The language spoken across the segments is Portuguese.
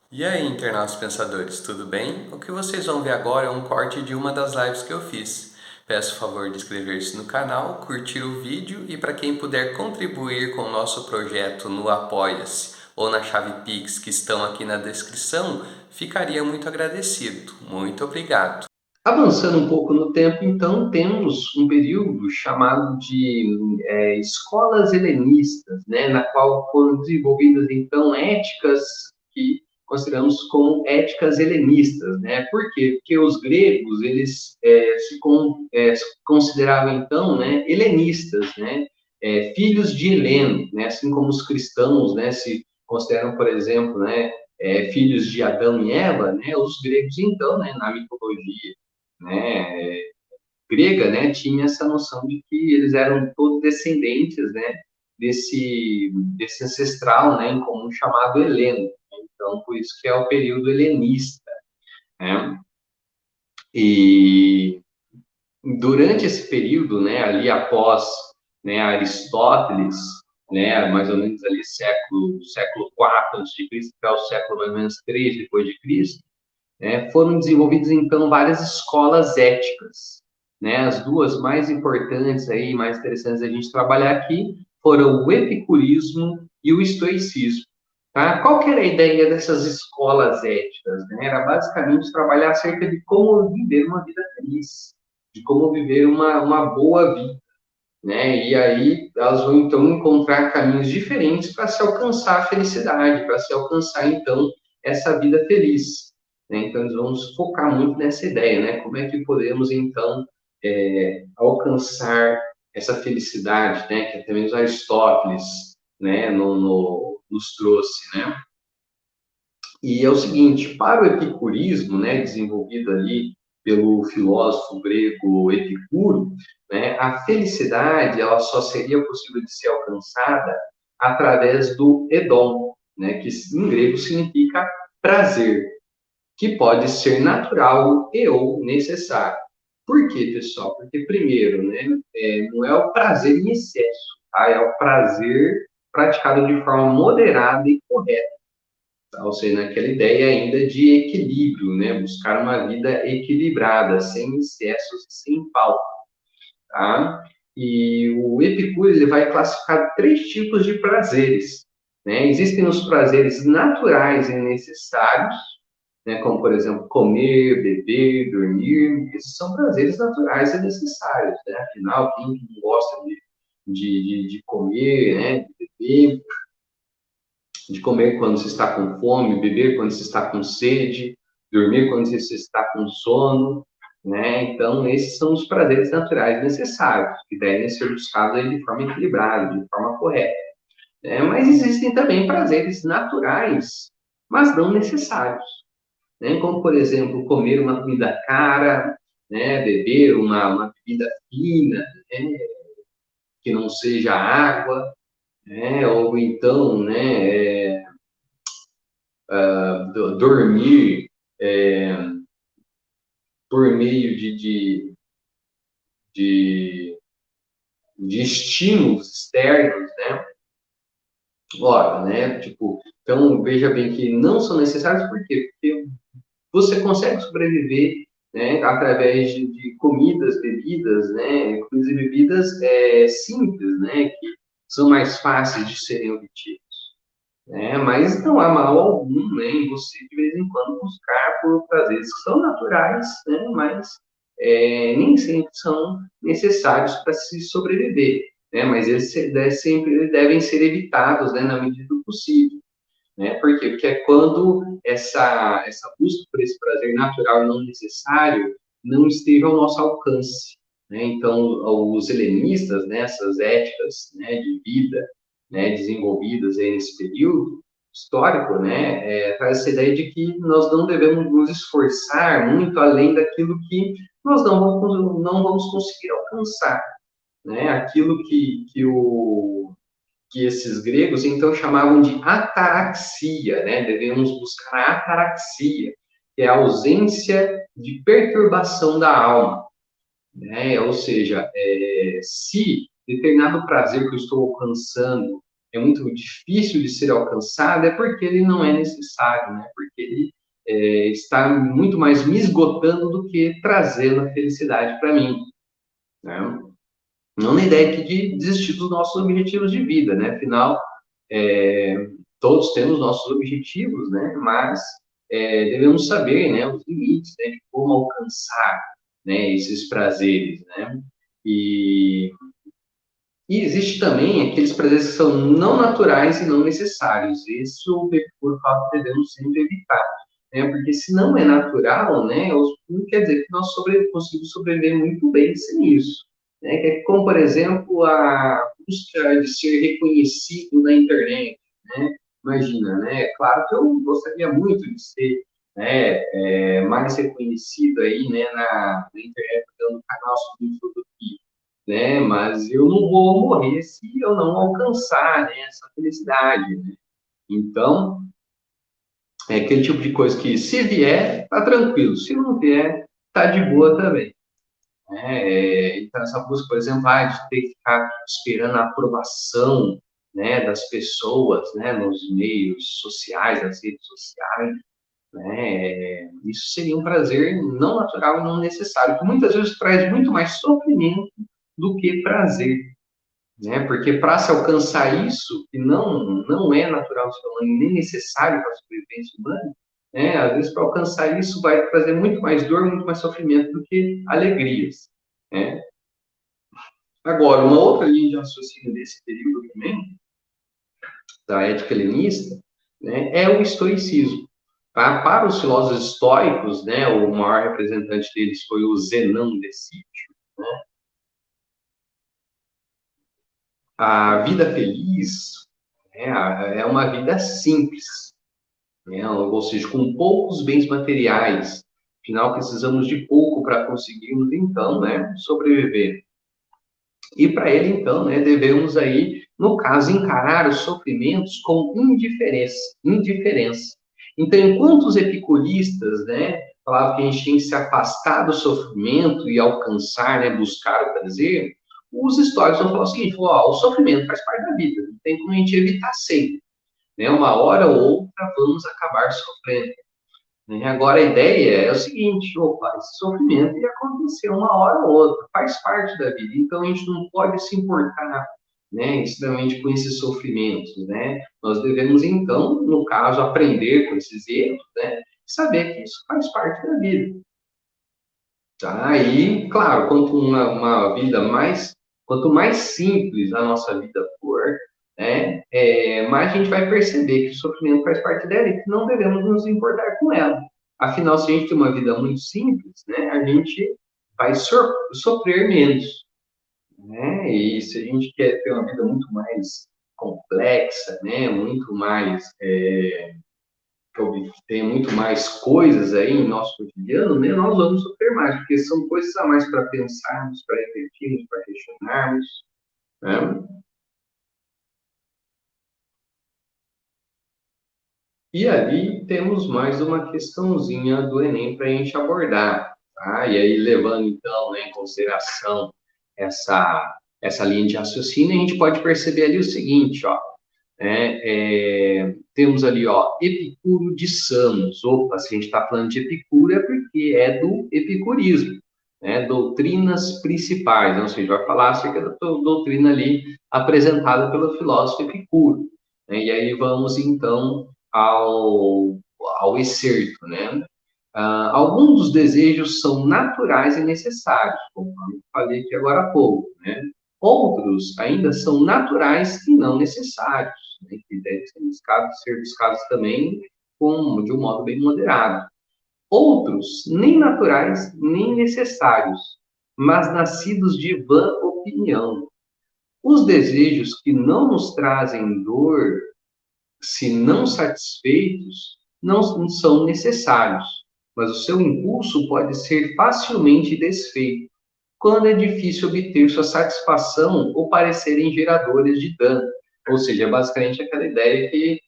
E aí, internautas pensadores, tudo bem? O que vocês vão ver agora é um corte de uma das lives que eu fiz. Peço o favor de inscrever-se no canal, curtir o vídeo e para quem puder contribuir com o nosso projeto no Apoia-se ou na chave Pix que estão aqui na descrição, ficaria muito agradecido. Muito obrigado. Avançando um pouco no tempo, então, temos um período chamado de escolas helenistas, né, na qual foram desenvolvidas, então, éticas que consideramos como éticas helenistas, né? Por quê? Porque os gregos, eles se consideravam, então, né, helenistas, né? Filhos de Heleno, né? Assim como os cristãos, né, se consideram, por exemplo, né, filhos de Adão e Eva, né? Os gregos, então, né, na mitologia, né, grega, né, tinha essa noção de que eles eram todos descendentes, né, desse ancestral, né, em comum chamado Heleno. Então, por isso que é o período helenista, né? E durante esse período, né, ali após, né, Aristóteles, né, mais ou menos ali século 4 antes de Cristo até o século mais ou menos 3 depois de Cristo, né, foram desenvolvidas então várias escolas éticas, né? As duas mais importantes aí, mais interessantes a gente trabalhar aqui foram o epicurismo e o estoicismo. Tá? Qual que era a ideia dessas escolas éticas? Né? Era basicamente trabalhar acerca de como viver uma vida feliz, de como viver uma boa vida. Né? E aí elas vão então encontrar caminhos diferentes para se alcançar a felicidade, para se alcançar então essa vida feliz. Né? Então nós vamos focar muito nessa ideia, né? Como é que podemos então alcançar essa felicidade, né? Que até mesmo Aristóteles, né, nos trouxe, né? E é o seguinte, para o epicurismo, né, desenvolvido ali pelo filósofo grego Epicuro, né, a felicidade ela só seria possível de ser alcançada através do hedon, né, que em grego significa prazer, que pode ser natural e ou necessário. Por quê, pessoal? Porque, primeiro, né, não é o prazer em excesso, tá? É o prazer praticado de forma moderada e correta, ou seja, naquela ideia ainda de equilíbrio, né? Buscar uma vida equilibrada, sem excessos e sem falta, tá? E o Epicuro ele vai classificar três tipos de prazeres, né? Existem os prazeres naturais e necessários, né? Como, por exemplo, comer, beber, dormir. Esses são prazeres naturais e necessários, né? Afinal, quem não gosta de comer, né? De beber, de comer quando se está com fome, beber quando se está com sede, dormir quando se está com sono, né? Então, esses são os prazeres naturais necessários, que devem ser buscados aí de forma equilibrada, de forma correta, né? Mas existem também prazeres naturais, mas não necessários, né? Como, por exemplo, comer uma comida cara, né? Beber uma bebida fina, né? Que não seja água, né? Ou então, né? Dormir por meio de, de estímulos externos, né? Ora, né? Tipo, então veja bem que não são necessários, por quê? Porque você consegue sobreviver, né, através de comidas, bebidas, né? Comidas e bebidas simples, né? Que são mais fáceis de serem obtidas. Né? Mas não há mal algum, né, em você de vez em quando buscar por prazeres que são naturais, né, mas nem sempre são necessários para se sobreviver, né, mas sempre devem ser evitados, né, na medida do possível, né, por quê? Porque é quando essa busca por esse prazer natural e não necessário não esteve ao nosso alcance, né, então os helenistas, né, essas éticas, né, de vida, né, desenvolvidas aí nesse período histórico, né, traz essa ideia de que nós não devemos nos esforçar muito além daquilo que nós não vamos conseguir alcançar, né, aquilo que esses gregos então chamavam de ataraxia, né, devemos buscar a ataraxia, que é a ausência de perturbação da alma, né, ou seja, se determinado prazer que eu estou alcançando é muito difícil de ser alcançado, é porque ele não é necessário, né? Porque ele está muito mais me esgotando do que trazendo a felicidade para mim, né? Não na ideia aqui de desistir dos nossos objetivos de vida, né? Afinal, é, todos temos nossos objetivos, né? Mas devemos saber, né, os limites, né, de como alcançar, né, esses prazeres, né? E, e existe também aqueles prazeres que são não naturais e não necessários. Isso o Epicuro fala que devemos sempre evitar, né? Porque se não é natural, né, não quer dizer que nós conseguimos sobreviver muito bem sem isso, né? Que é como, por exemplo, a busca de ser reconhecido na internet, né? Imagina, né? É claro que eu gostaria muito de ser, né, mais reconhecido aí, né, na internet, no canal sobre fotografia, né? Mas eu não vou morrer se eu não alcançar, né, essa felicidade, né? Então, é aquele tipo de coisa que, se vier, tá tranquilo. Se não vier, tá de boa também, né? Então, essa busca, por exemplo, de ter que ficar esperando a aprovação, né, das pessoas, né, nos meios sociais, nas redes sociais, né? Isso seria um prazer não natural e não necessário, que muitas vezes traz muito mais sofrimento do que prazer, né? Porque para se alcançar isso, que não é natural do ser humano nem necessário para a sobrevivência humana, né? Às vezes para alcançar isso vai trazer muito mais dor, muito mais sofrimento do que alegrias, né? Agora, uma outra linha de raciocínio desse período também, da ética helenista, né, é o estoicismo. Tá? Para os filósofos estoicos, né, o maior representante deles foi o Zenão de Sítio. A vida feliz, né, é uma vida simples, né? Ou seja, com poucos bens materiais. Afinal, precisamos de pouco para conseguirmos, então, né, sobreviver. E para ele, então, né, devemos aí, no caso, encarar os sofrimentos com indiferença. Então, enquanto os epicuristas, né, falavam que a gente tem que se afastar do sofrimento e alcançar, né, buscar o prazer, os estoicos vão falar o seguinte: ó, o sofrimento faz parte da vida, não tem como a gente evitar sempre, né? Uma hora ou outra vamos acabar sofrendo. Né? Agora, a ideia é o seguinte: opa, esse sofrimento ia acontecer uma hora ou outra, faz parte da vida, então a gente não pode se importar, né, extremamente com esses sofrimentos, né? Nós devemos, então, no caso, aprender com esses erros, né, saber que isso faz parte da vida. Tá? E, claro, uma vida quanto mais simples a nossa vida for, né, mais a gente vai perceber que o sofrimento faz parte dela e que não devemos nos importar com ela. Afinal, se a gente tem uma vida muito simples, né, a gente vai sofrer menos, né? E se a gente quer ter uma vida muito mais complexa, né, muito mais que tem muito mais coisas aí em nosso cotidiano, né, nós vamos sofrer mais, porque são coisas a mais para pensarmos, para refletirmos, para questionarmos, né? E ali temos mais uma questãozinha do Enem para a gente abordar, tá? E aí, levando então, né, em consideração essa linha de raciocínio, a gente pode perceber ali o seguinte, ó, temos ali, ó, Epicuro de Samos. Opa, se a gente está falando de Epicuro é porque é do epicurismo, né? Doutrinas principais, ou seja, vai falar acerca da doutrina ali apresentada pelo filósofo Epicuro, né? E aí vamos então ao excerto, né? Alguns dos desejos são naturais e necessários, como eu falei aqui agora há pouco, né? Outros ainda são naturais e não necessários, né? Que devem ser buscados também de um modo bem moderado. Outros, nem naturais, nem necessários, mas nascidos de vã opinião. Os desejos que não nos trazem dor, se não satisfeitos, não são necessários, mas o seu impulso pode ser facilmente desfeito quando é difícil obter sua satisfação ou parecerem geradores de dano. Ou seja, é basicamente aquela ideia que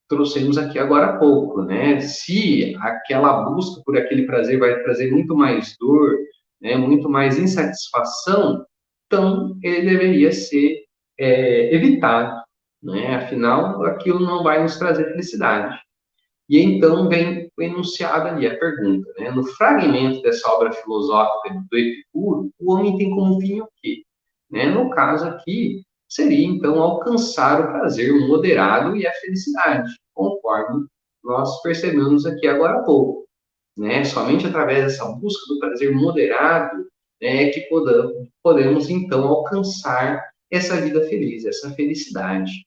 trouxemos aqui agora há pouco, né? Se aquela busca por aquele prazer vai trazer muito mais dor, né, muito mais insatisfação, então ele deveria ser evitado, né? Afinal, aquilo não vai nos trazer felicidade. E então vem o enunciado ali, a pergunta, né? No fragmento dessa obra filosófica do Epicuro, o homem tem como fim o quê? Né? No caso aqui, seria então alcançar o prazer moderado e a felicidade, conforme nós percebemos aqui agora há pouco, né? Somente através dessa busca do prazer moderado, né, é que podemos então alcançar essa vida feliz, essa felicidade.